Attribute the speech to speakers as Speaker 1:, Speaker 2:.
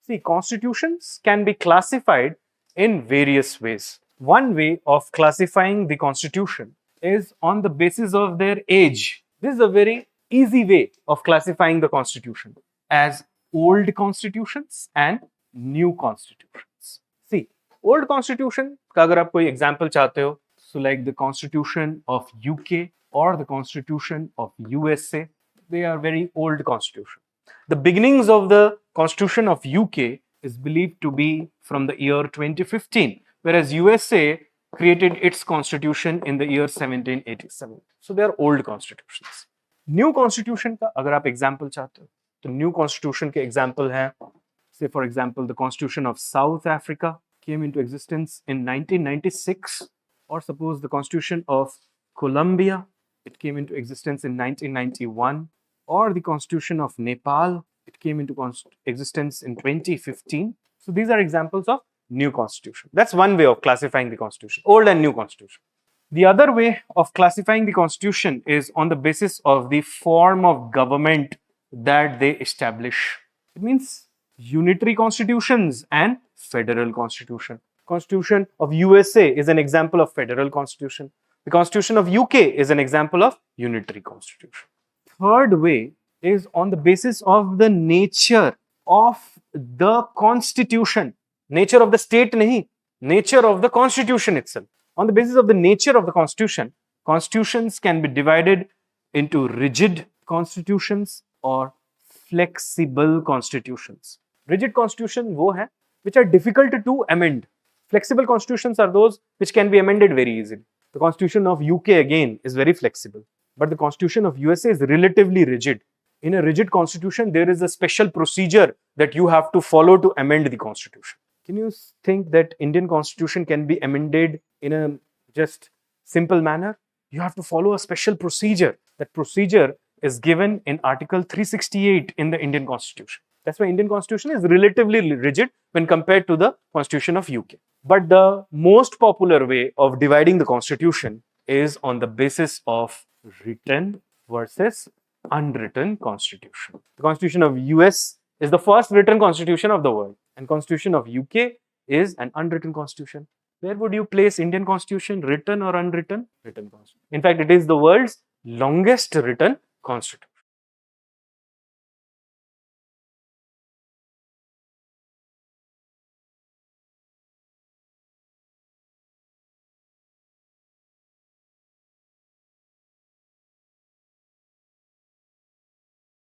Speaker 1: See, constitutions can be classified in various ways. One way of classifying the constitution is on the basis of their age. This is a very easy way of classifying the constitution as old constitutions and new constitutions. See, old constitution का अगर आप कोई example चाहते हो, so like the constitution of UK or the constitution of USA, they are very old constitution. The beginnings of the constitution of UK is believed to be from the year 2015, whereas USA created its constitution in the year 1787. So they are old constitutions. New constitution का अगर आप example चाहते हो, तो new constitution के example हैं, say for example the constitution of South Africa came into existence in 1996, or suppose the constitution of Colombia, it came into existence in 1991, or the constitution of Nepal, it came into existence in 2015. So these are examples of new constitution. That's one way of classifying the constitution, old and new constitution. The other way of classifying the constitution is on the basis of the form of government that they establish. It means unitary constitutions and federal constitution. Constitution of USA is an example of federal constitution. The constitution of UK is an example of unitary constitution. Third way is on the basis of the nature of the constitution. Nature of the state nahi, nature of the constitution itself. On the basis of the nature of the constitution, constitutions can be divided into rigid constitutions or flexible constitutions. Rigid constitution wo hai which are difficult to amend. Flexible constitutions are those which can be amended very easily. The constitution of UK again is very flexible, but the constitution of USA is relatively rigid. In a rigid constitution, there is a special procedure that you have to follow to amend the constitution. Can you think that Indian constitution can be amended in a just simple manner? You have to follow a special procedure. That procedure is given in Article 368 in the Indian constitution. That's why Indian constitution is relatively rigid when compared to the constitution of UK. But the most popular way of dividing the constitution is on the basis of written versus unwritten constitution. The constitution of US is the first written constitution of the world, and constitution of UK is an unwritten constitution. Where would you place Indian constitution, written or unwritten? Written constitution. In fact, it is the world's longest written constitution.